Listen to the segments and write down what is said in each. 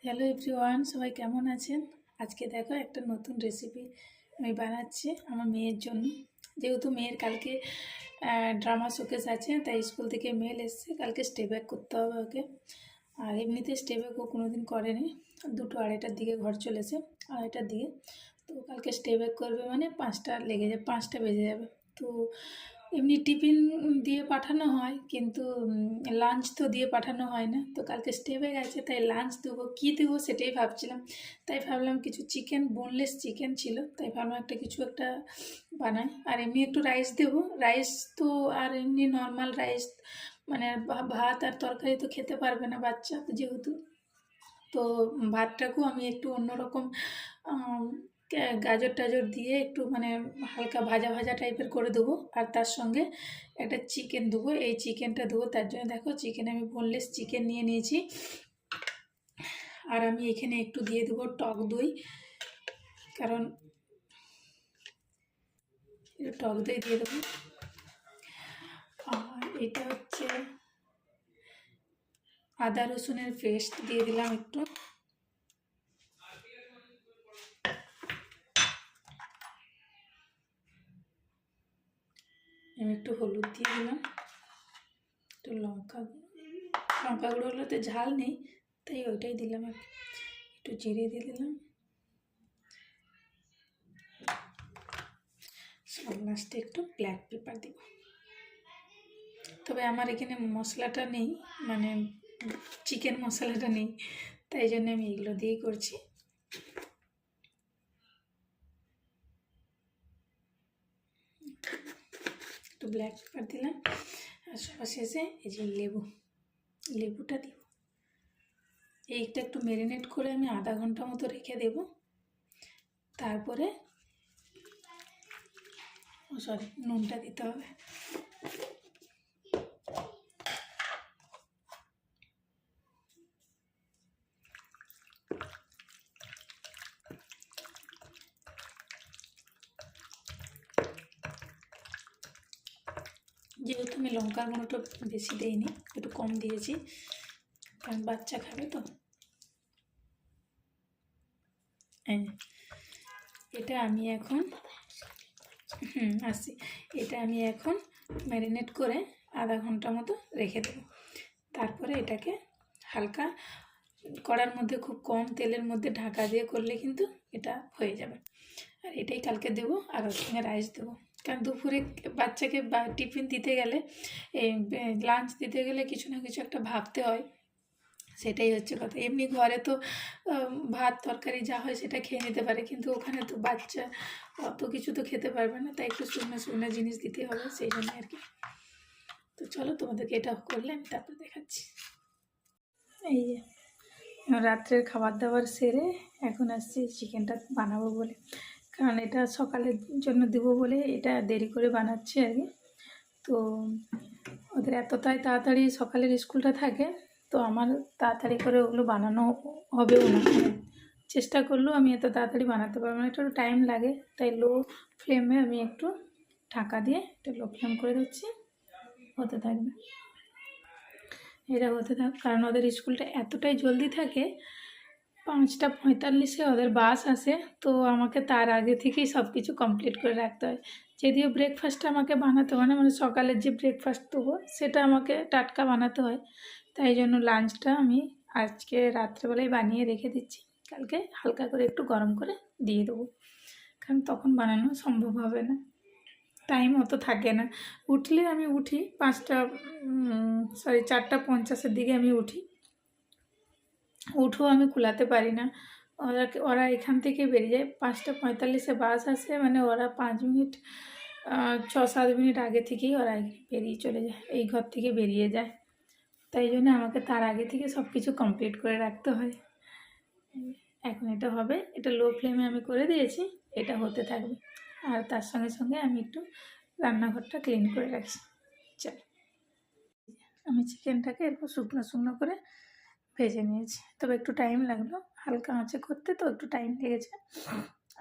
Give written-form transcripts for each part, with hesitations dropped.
Hello everyone, সবাই কেমন আছেন? আজকে দেখো একটা নতুন রেসিপি আমি বানাচ্ছি আমার মেয়ের জন্য। যেহেতু মেয়ের কালকে ড্রামা শোকেস আছে, তাই স্কুল থেকে মেল এসছে, কালকে স্টে ব্যাক করতে হবে ওকে। আর এমনিতে স্টে ব্যাক ও কোনোদিন করেনি, 2-2:30টার দিকে ঘর চলেছে, 2:30টার দিকে। তো কালকে স্টে ব্যাক করবে মানে 5টা লেগে যাবে, 5টা বেজে যাবে। তো এমনি টিফিন দিয়ে পাঠানো হয়, কিন্তু লাঞ্চ তো দিয়ে পাঠানো হয় না। তো কালকে স্টে ব্যাক আছে, তাই লাঞ্চ দেবো, কী দেবো সেটাই ভাবছিলাম। তাই ভাবলাম কিছু চিকেন, বোনলেস চিকেন ছিল, তাই ভাবলাম কিছু একটা বানাই। আর এমনি একটু রাইস দেবো। রাইস তো আর এমনি নর্মাল রাইস মানে ভাত আর তরকারি তো খেতে পারবে না বাচ্চা যেহেতু। তো ভাতটাকেও আমি একটু অন্যরকম গাজর টাজর দিয়ে একটু মানে হালকা ভাজা ভাজা টাইপের করে দেবো। আর তার সঙ্গে একটা চিকেন দেবো, এই চিকেনটা দেবো। তার জন্য দেখো চিকেন আমি বোনলেস চিকেন নিয়ে নিয়েছি। আর আমি এখানে একটু দিয়ে দেবো টক দই, কারণ টক দই দিয়ে দেবো। আর এটা হচ্ছে আদা রসুনের পেস্ট দিয়ে দিলাম একটু। আমি একটু হলুদ দিয়ে দিলাম, একটু লঙ্কা গুঁড়ো হলে তো ঝাল নেই, তাই ওইটাই দিলাম। একটু জিরে দিয়ে দিলাম, সব লাস্টে একটু ব্ল্যাক পেপার দিব। তবে আমার এখানে মশলাটা নেই, মানে চিকেন মশলাটা নেই, তাই জন্য আমি এগুলো দিয়েই করছি। একটু ব্ল্যাক পেপার দিলাম। আর সবার শেষে এই যে লেবুটা দিব। এইটা একটু ম্যারিনেট করে আমি আধা ঘন্টা মতো রেখে দেব। তারপরে নুনটা দিতে হবে। যেহেতু আমি লঙ্কার গুঁড়োটা বেশি দিইনি, একটু কম দিয়েছি, কারণ বাচ্চা খাবে তো। এটা আমি এখন আসি এটা আমি এখন ম্যারিনেট করে আধা ঘন্টা মতো রেখে দেব। তারপরে এটাকে হালকা কড়ার মধ্যে খুব কম তেলের মধ্যে ঢাকা দিয়ে করলে কিন্তু এটা হয়ে যাবে। আর এটাই কালকে দেবো, আর ওর সঙ্গে রাইস দেবো। কারণ দুপুরে বাচ্চাকে টিফিন দিতে গেলে, লাঞ্চ দিতে গেলে কিছু না কিছু একটা ভাবতে হয়, সেটাই হচ্ছে কথা। এমনি ঘরে তো ভাত তরকারি যা হয় সেটা খেয়ে নিতে পারে, কিন্তু ওখানে তো বাচ্চা অত কিছু তো খেতে পারবে না, তাই একটু শুকনো শুকনো জিনিস দিতে হবে, সেই জন্য আর কি। তো চলো তোমাদেরকে এটা করলে আমি তারপর দেখাচ্ছি। এই যে রাত্রের খাবার দাবার সেরে এখন আসছি চিকেনটা বানাবো বলে, কারণ এটা সকালের জন্য দেবো বলে এটা দেরি করে বানাচ্ছি আর কি। তো ওদের এতটাই তাড়াতাড়ি সকালের স্কুলটা থাকে, তো আমার তাড়াতাড়ি করে ওগুলো বানানো হবেও না। চেষ্টা করলেও আমি এত তাড়াতাড়ি বানাতে পারবো না, একটু টাইম লাগে। তাই লো ফ্লেমে আমি একটু ঢাকা দিয়ে একটু লো ফ্লেম করে দিচ্ছি, হতে থাকবে। এটা হতে থাক, কারণ ওদের স্কুলটা এতটাই জলদি থাকে, 5:45-এ ওদের বাস আসে। তো আমাকে তার আগে থেকেই সব কিছু কমপ্লিট করে রাখতে হয়। যদিও ব্রেকফাস্টটা আমাকে বানাতে হয় না, মানে সকালের যে ব্রেকফাস্ট দেবো সেটা আমাকে টাটকা বানাতে হয়। তাই জন্য লাঞ্চটা আমি আজকে রাত্রেবেলায় বানিয়ে রেখে দিচ্ছি, কালকে হালকা করে একটু গরম করে দিয়ে দেবো, কারণ তখন বানানো সম্ভব হবে না, টাইম অত থাকে না। উঠলে আমি উঠি 4:50-এর দিকে আমি উঠি, উঠেও আমি কুলাতে পারি না। ওরা এখান থেকে বেরিয়ে যায় 5:45-এ বাস আসে, মানে ওরা 5 মিনিট 6-7 মিনিট আগে থেকেই ওরা বেরিয়ে চলে যায়, এই ঘর থেকে বেরিয়ে যায়। তাই জন্য আমাকে তার আগে থেকে সব কিছু কমপ্লিট করে রাখতে হয়। এখন এটা হবে, এটা লো ফ্লেমে আমি করে দিয়েছি, এটা হতে থাকবে। আর তার সঙ্গে সঙ্গে আমি একটু রান্নাঘরটা ক্লিন করে রাখছি। চল, আমি চিকেনটাকে এরকম শুকনো শুকনো করে ভেজে নিয়েছি, তবে একটু টাইম লাগলো, হালকা আঁচে করতে তো একটু টাইম লেগেছে।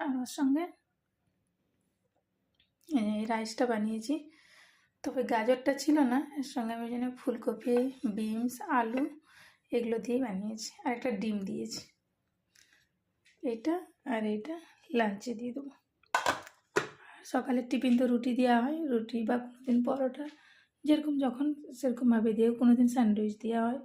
আর ওর সঙ্গে এই রাইসটা বানিয়েছি, তবে গাজরটা ছিল না এর সঙ্গে, আমি জন্য ফুলকপি, বিনস, আলু এগুলো দিয়েই বানিয়েছি, আর একটা ডিম দিয়েছি। এটা আর এটা লাঞ্চে দিয়ে দেবো। সকালের টিফিন তো রুটি দেওয়া হয়, রুটি বা কোনো দিন পরোটা, যেরকম যখন সেরকমভাবে দিয়ে, কোনো দিন স্যান্ডউইচ দেওয়া হয়।